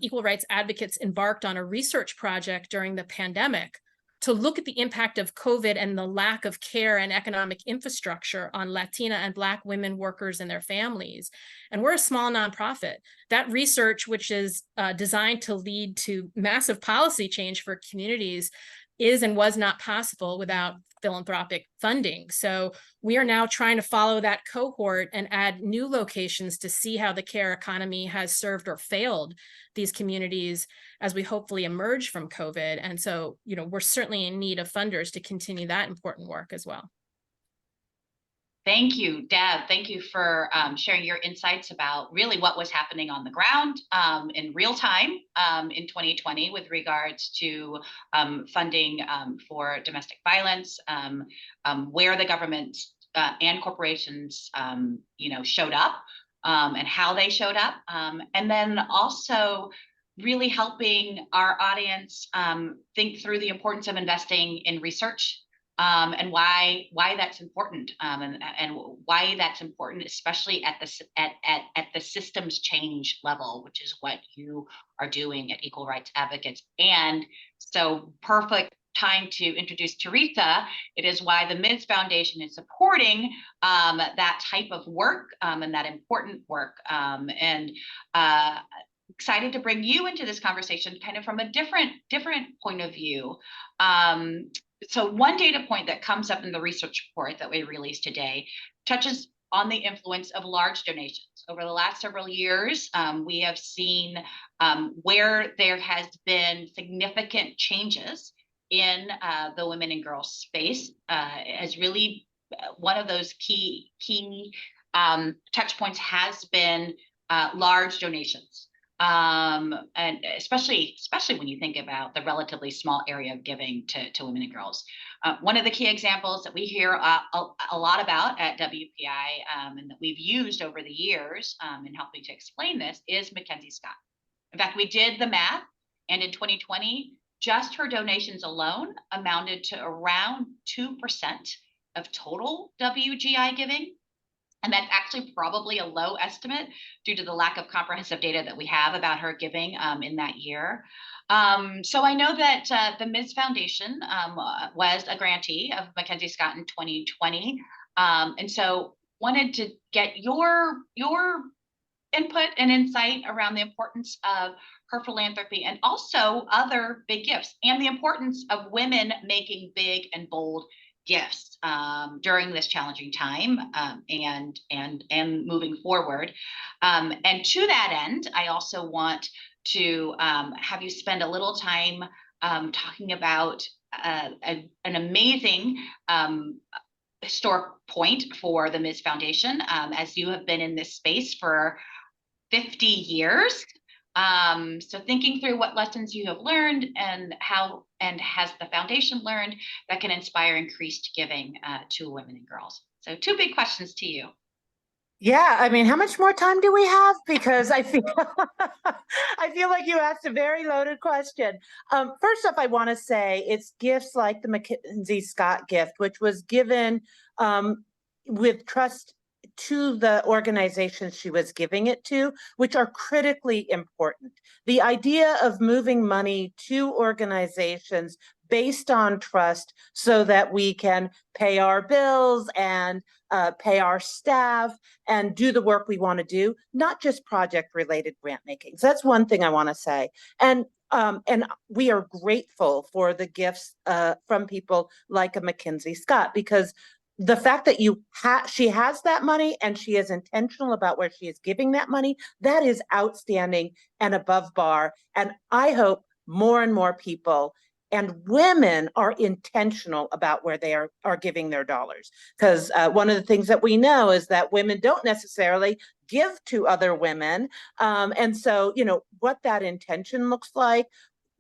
Equal Rights Advocates embarked on a research project during the pandemic to look at the impact of COVID and the lack of care and economic infrastructure on Latina and Black women workers and their families. And we're a small nonprofit. That research, which is designed to lead to massive policy change for communities, is and was not possible without philanthropic funding. So we are now trying to follow that cohort and add new locations to see how the care economy has served or failed these communities as we hopefully emerge from COVID. And so, we're certainly in need of funders to continue that important work as well. Thank you, Deb. Thank you for sharing your insights about really what was happening on the ground in real time in 2020 with regards to funding for domestic violence, where the government and corporations, showed up and how they showed up, and then also really helping our audience think through the importance of investing in research. And why that's important, and why that's important, especially at the systems change level, which is what you are doing at Equal Rights Advocates. And so, perfect time to introduce Teresa. It is why the Ms. Foundation is supporting that type of work and that important work. Excited to bring you into this conversation, kind of from a different point of view. So one data point that comes up in the research report that we released today touches on the influence of large donations. Over the last several years, we have seen where there has been significant changes in the women and girls space as really one of those key touch points has been large donations. And especially when you think about the relatively small area of giving to women and girls. One of the key examples that we hear a lot about at WPI and that we've used over the years in helping to explain this is Mackenzie Scott. In fact, we did the math, and in 2020, just her donations alone amounted to around 2% of total WGI giving. And that's actually probably a low estimate due to the lack of comprehensive data that we have about her giving in that year. So I know that the Ms. Foundation was a grantee of Mackenzie Scott in 2020. And so wanted to get your input and insight around the importance of her philanthropy and also other big gifts and the importance of women making big and bold gifts during this challenging time and moving forward. And to that end, I also want to have you spend a little time talking about an amazing historic point for the Ms. Foundation, as you have been in this space for 50 years. So thinking through what lessons you have learned and how, and has the foundation learned that can inspire increased giving to women and girls. So 2 big questions to you. Yeah, I mean, how much more time do we have? Because I feel I feel like you asked a very loaded question. First off, I want to say it's gifts like the Mackenzie Scott gift, which was given with trust to the organizations she was giving it to, which are critically important. The idea of moving money to organizations based on trust so that we can pay our bills and pay our staff and do the work we want to do, not just project-related grant making. So that's one thing I want to say. And we are grateful for the gifts from people like a Mackenzie Scott, because the fact that she has that money and she is intentional about where she is giving that money, that is outstanding and above bar. And I hope more and more people and women are intentional about where they are giving their dollars. Because one of the things that we know is that women don't necessarily give to other women. And so, you know, what that intention looks like,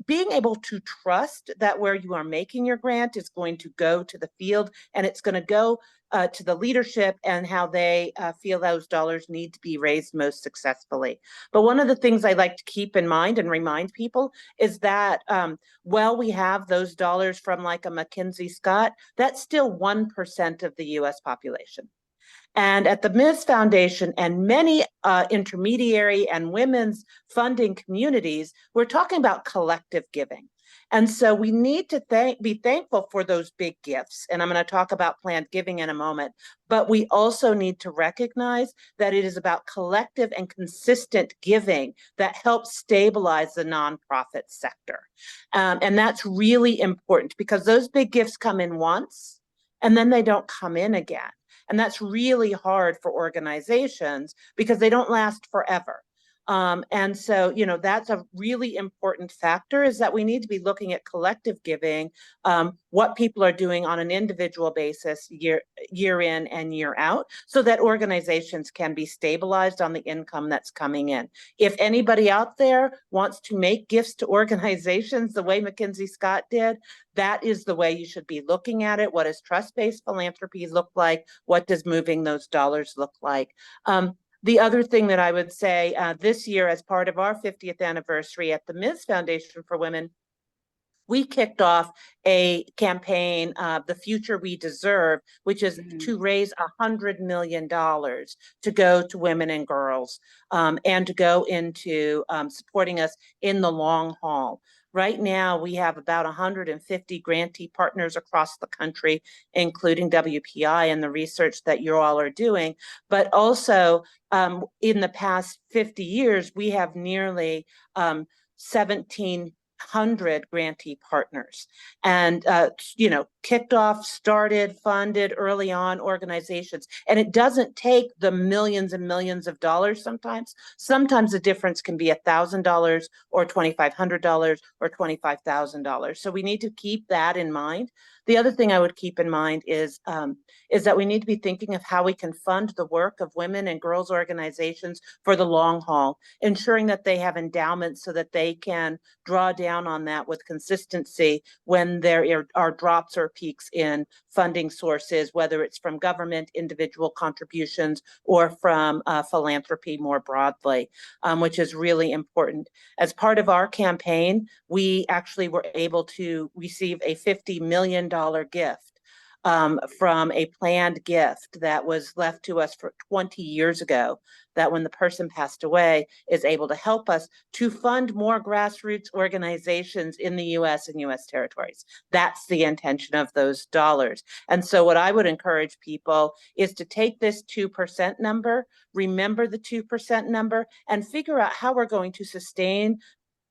being able to trust that where you are making your grant is going to go to the field and it's going to go to the leadership and how they feel those dollars need to be raised most successfully. But one of the things I like to keep in mind and remind people is that while we have those dollars from like a Mackenzie Scott, that's still 1% of the US population. And at the Ms. Foundation and many intermediary and women's funding communities, we're talking about collective giving. And so we need to be thankful for those big gifts. And I'm going to talk about planned giving in a moment. But we also need to recognize that it is about collective and consistent giving that helps stabilize the nonprofit sector. And that's really important because those big gifts come in once and then they don't come in again. And that's really hard for organizations because they don't last forever. And so, you know, that's a really important factor, is that we need to be looking at collective giving, what people are doing on an individual basis year in and year out, so that organizations can be stabilized on the income that's coming in. If anybody out there wants to make gifts to organizations the way Mackenzie Scott did, that is the way you should be looking at it. What does trust-based philanthropy look like? What does moving those dollars look like? The other thing that I would say this year, as part of our 50th anniversary at the Ms. Foundation for Women, we kicked off a campaign, The Future We Deserve, which is to raise $100 million to go to women and girls and to go into supporting us in the long haul. Right now, we have about 150 grantee partners across the country, including WPI and the research that you all are doing. But also, in the past 50 years, we have nearly 1,700 grantee partners, and you know, kicked off, started, funded early on organizations. And it doesn't take the millions and millions of dollars. Sometimes the difference can be $1,000 or $2,500 or $25,000. So we need to keep that in mind. The other thing I would keep in mind is that we need to be thinking of how we can fund the work of women and girls organizations for the long haul, ensuring that they have endowments so that they can draw down on that with consistency when there are drops or peaks in funding sources, whether it's from government, individual contributions, or from philanthropy more broadly, which is really important. As part of our campaign, we actually were able to receive a $50 million gift from a planned gift that was left to us for 20 years ago, that when the person passed away is able to help us to fund more grassroots organizations in the US and US territories. That's the intention of those dollars. And so what I would encourage people is to take this 2% number, remember the 2% number, and figure out how we're going to sustain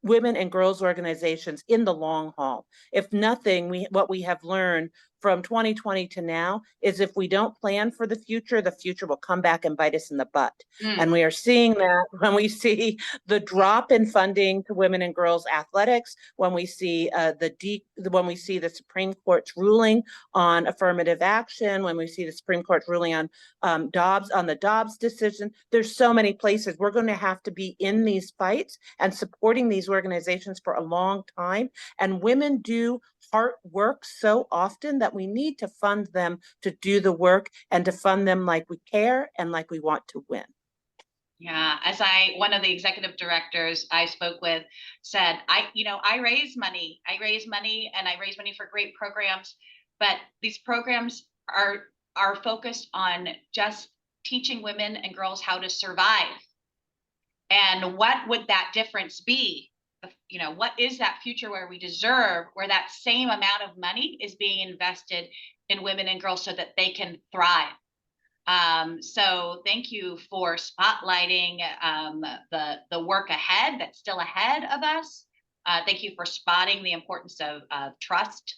women and girls organizations in the long haul. If nothing, what we have learned from 2020 to now is if we don't plan for the future will come back and bite us in the butt. And we are seeing that when we see the drop in funding to women and girls athletics, when we see the Supreme Court's ruling on affirmative action, when we see the Supreme Court's ruling on the Dobbs decision. There's so many places we're going to have to be in these fights and supporting these organizations for a long time. And women do hard work so often that we need to fund them to do the work and to fund them like we care and like we want to win. Yeah, one of the executive directors I spoke with said, I raise money and I raise money for great programs, but these programs are focused on just teaching women and girls how to survive. And what would that difference be? What is that future where that same amount of money is being invested in women and girls so that they can thrive? So thank you for spotlighting the work ahead that's still ahead of us. Thank you for spotting the importance of trust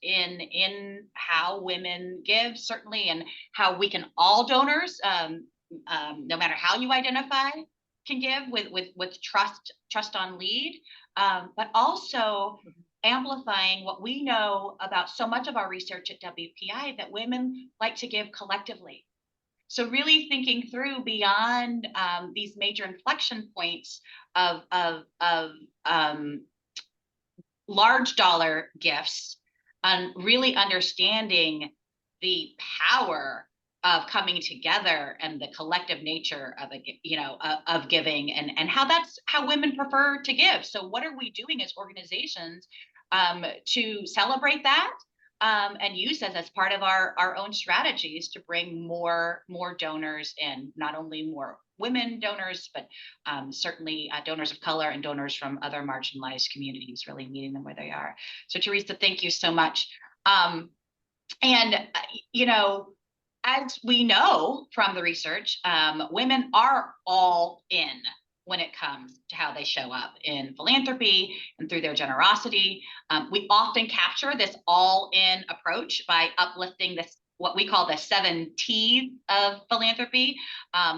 in how women give, certainly, and how we can all donors, no matter how you identify, can give with trust on lead, but also amplifying what we know about so much of our research at WPI, that women like to give collectively. So really thinking through beyond these major inflection points of large dollar gifts, and really understanding the power of coming together and the collective nature of giving, and that's how women prefer to give. So what are we doing as organizations to celebrate that and use as part of our own strategies to bring more donors in, not only more women donors, but certainly donors of color and donors from other marginalized communities, really meeting them where they are. So Teresa, thank you so much. As we know from the research, women are all in when it comes to how they show up in philanthropy and through their generosity. We often capture this all-in approach by uplifting what we call the 7 T's of philanthropy.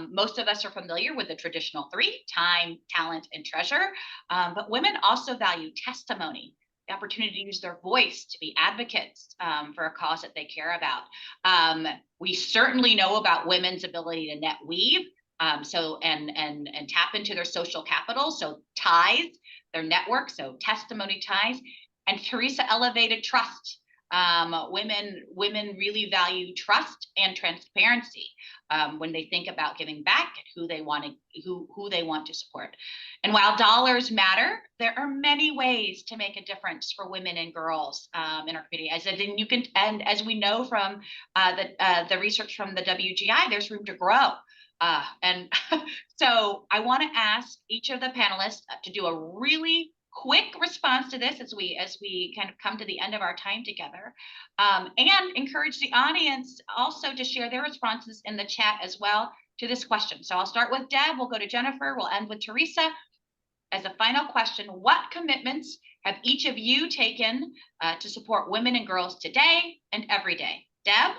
Most of us are familiar with the traditional 3: time, talent, and treasure. But women also value testimony, the opportunity to use their voice to be advocates for a cause that they care about. We certainly know about women's ability to net weave, and tap into their social capital. So ties, their network, so testimony ties. And Teresa elevated trust. Women really value trust and transparency when they think about giving back, who they want to support. And while dollars matter, there are many ways to make a difference for women and girls in our community. As we know from the research from the WGI, there's room to grow. And so I want to ask each of the panelists to do a really quick response to this as we kind of come to the end of our time together, and encourage the audience also to share their responses in the chat as well to this question. So I'll start with Deb, we'll go to Jennifer, we'll end with Teresa. As a final question, what commitments have each of you taken to support women and girls today and every day? Deb?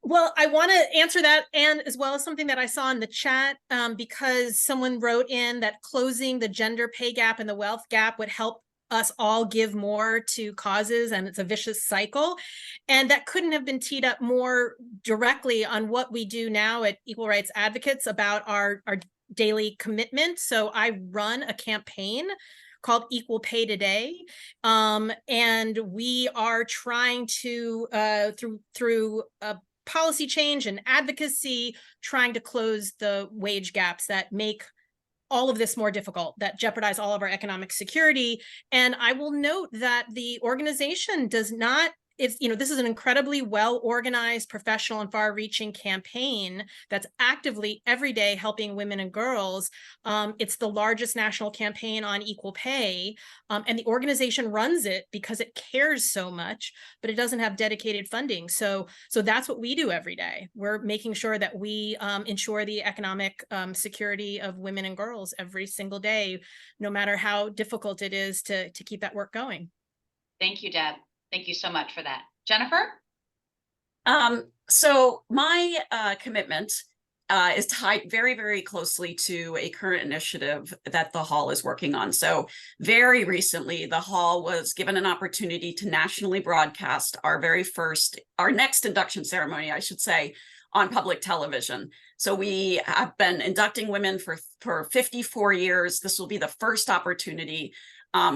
Well, I want to answer that, and as well as something that I saw in the chat, because someone wrote in that closing the gender pay gap and the wealth gap would help us all give more to causes, and it's a vicious cycle. And that couldn't have been teed up more directly on what we do now at Equal Rights Advocates about our daily commitment. So I run a campaign called Equal Pay Today. And we are trying to, through policy change and advocacy, trying to close the wage gaps that make all of this more difficult, that jeopardize all of our economic security. And I will note that the organization does not, this is an incredibly well-organized, professional, and far-reaching campaign that's actively every day helping women and girls. It's the largest national campaign on equal pay, and the organization runs it because it cares so much, but it doesn't have dedicated funding. So that's what we do every day. We're making sure that we ensure the economic security of women and girls every single day, no matter how difficult it is to keep that work going. Thank you, Deb. Thank you so much for that. Jennifer? So my commitment is tied very, very closely to a current initiative that the Hall is working on. So very recently, the Hall was given an opportunity to nationally broadcast our next induction ceremony, I should say, on public television. So we have been inducting women for 54 years. This will be the first opportunity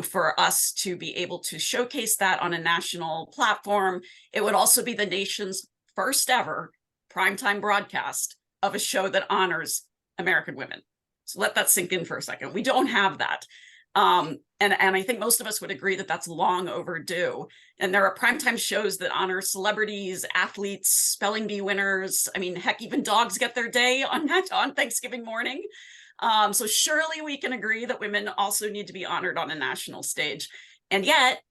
for us to be able to showcase that on a national platform. It would also be the nation's first ever primetime broadcast of a show that honors American women. So let that sink in for a second. We don't have that. And I think most of us would agree that that's long overdue. And there are primetime shows that honor celebrities, athletes, spelling bee winners. I mean, heck, even dogs get their day on Thanksgiving morning. So surely we can agree that women also need to be honored on a national stage. And yet,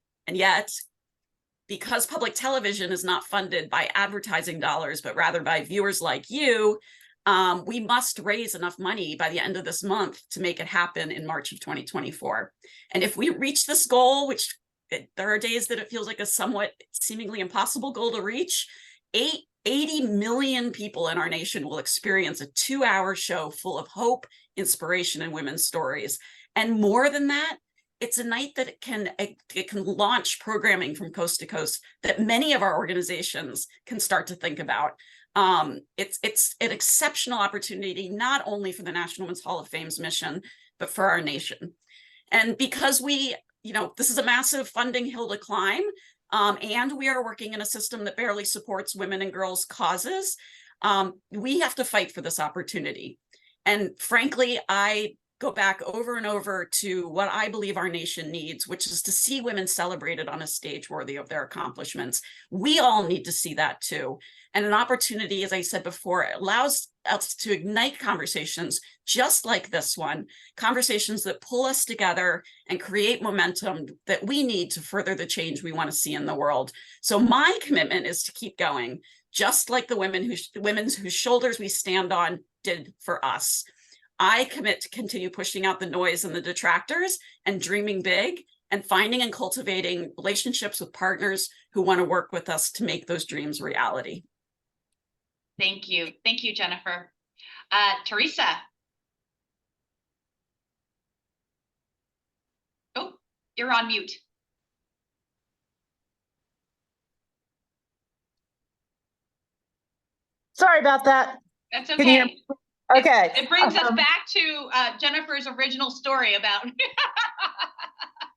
because public television is not funded by advertising dollars, but rather by viewers like you, we must raise enough money by the end of this month to make it happen in March of 2024. And if we reach this goal, which there are days that it feels like a somewhat seemingly impossible goal to reach, 80 million people in our nation will experience a 2-hour show full of hope, inspiration, and women's stories. And more than that, it's a night that it can launch programming from coast to coast that many of our organizations can start to think about. It's an exceptional opportunity, not only for the National Women's Hall of Fame's mission, but for our nation. And because this is a massive funding hill to climb, and we are working in a system that barely supports women and girls' causes, we have to fight for this opportunity. And frankly, I go back over and over to what I believe our nation needs, which is to see women celebrated on a stage worthy of their accomplishments. We all need to see that too. And an opportunity, as I said before, allows us to ignite conversations just like this one, conversations that pull us together and create momentum that we need to further the change we want to see in the world. So my commitment is to keep going, just like the women whose shoulders we stand on did for us. I commit to continue pushing out the noise and the detractors and dreaming big and finding and cultivating relationships with partners who want to work with us to make those dreams reality. Thank you. Thank you, Jennifer. Teresa. Oh, you're on mute. Sorry about that. That's Can you hear okay. me? Okay. It brings us back to Jennifer's original story about.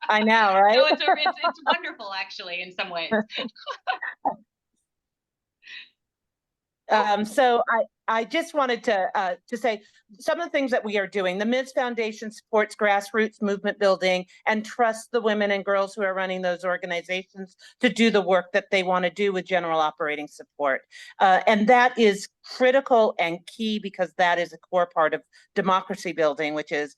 I know, right? No, it's wonderful, actually, in some ways. So I just wanted to say some of the things that we are doing. The Ms. Foundation supports grassroots movement building and trusts the women and girls who are running those organizations to do the work that they want to do with general operating support. And that is critical and key because that is a core part of democracy building, which is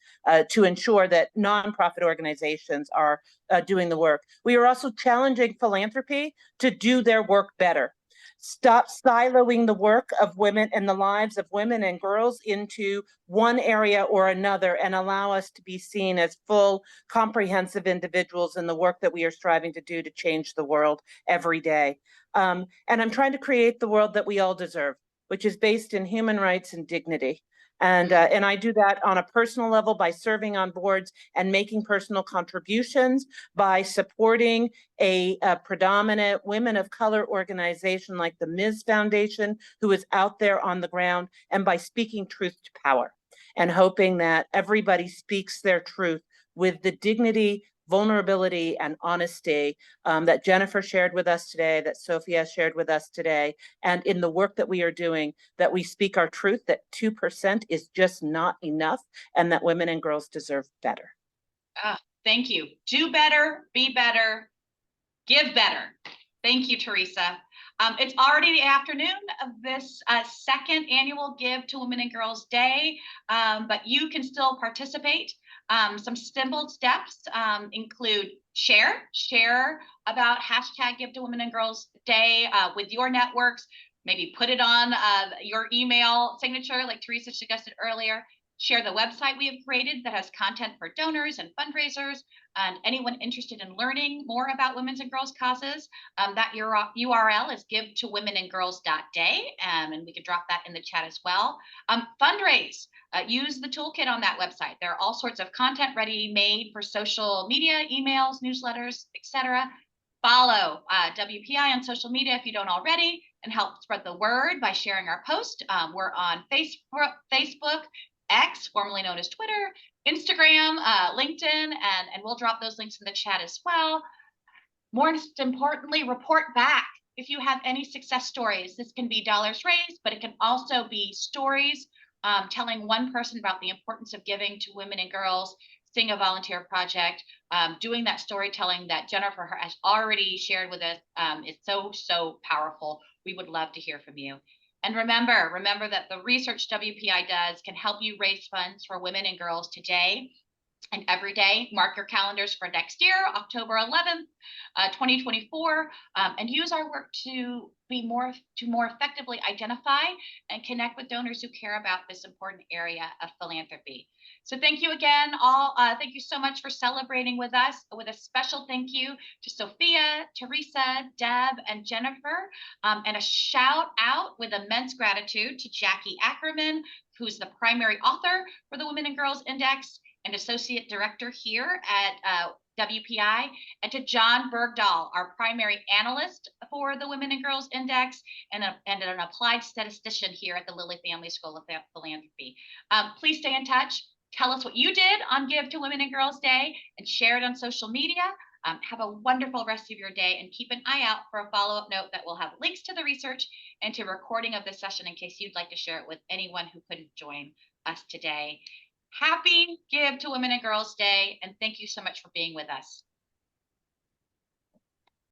to ensure that nonprofit organizations are doing the work. We are also challenging philanthropy to do their work better. Stop siloing the work of women and the lives of women and girls into one area or another and allow us to be seen as full, comprehensive individuals in the work that we are striving to do to change the world every day. And I'm trying to create the world that we all deserve, which is based in human rights and dignity. And I do that on a personal level by serving on boards and making personal contributions, by supporting a predominant women of color organization like the Ms. Foundation, who is out there on the ground, and by speaking truth to power and hoping that everybody speaks their truth with the dignity, vulnerability, and honesty that Jennifer shared with us today, that Sofia shared with us today, and in the work that we are doing, that we speak our truth, that 2% is just not enough, and that women and girls deserve better. Thank you. Do better, be better, give better. Thank you, Teresa. It's already the afternoon of this second annual Give to Women and Girls Day, but you can still participate. Some simple steps include share about hashtag Give to Women and Girls Day with your networks. Maybe put it on your email signature, like Teresa suggested earlier. Share the website we have created that has content for donors and fundraisers and anyone interested in learning more about women's and girls causes. That URL is givetowomendandgirls.day, and we can drop that in the chat as well. Fundraise. Use the toolkit on that website. There are all sorts of content ready made for social media, emails, newsletters, etc. Follow WPI on social media if you don't already, and help spread the word by sharing our post. We're on Facebook, X, formerly known as Twitter, Instagram, LinkedIn, and we'll drop those links in the chat as well. Most importantly, report back. If you have any success stories, this can be dollars raised, but it can also be stories telling one person about the importance of giving to women and girls, seeing a volunteer project, doing that storytelling that Jennifer has already shared with us. It's so powerful. We would love to hear from you. And remember that the research WPI does can help you raise funds for women and girls today and every day. Mark your calendars for next year, October 11th, 2024, and use our work to more effectively identify and connect with donors who care about this important area of philanthropy. So thank you again, all. Thank you so much for celebrating with us. With a special thank you to Sofia, Teresa, Deb, and Jennifer, and a shout out with immense gratitude to Jackie Ackerman, who's the primary author for the Women and Girls Index and Associate Director here at WPI, and to John Bergdahl, our primary analyst for the Women and Girls Index and an applied statistician here at the Lilly Family School of Philanthropy. Please stay in touch. Tell us what you did on Give to Women and Girls Day and share it on social media. Have a wonderful rest of your day, and keep an eye out for a follow-up note that will have links to the research and to a recording of this session in case you'd like to share it with anyone who couldn't join us today. Happy Give to Women and Girls Day, and thank you so much for being with us.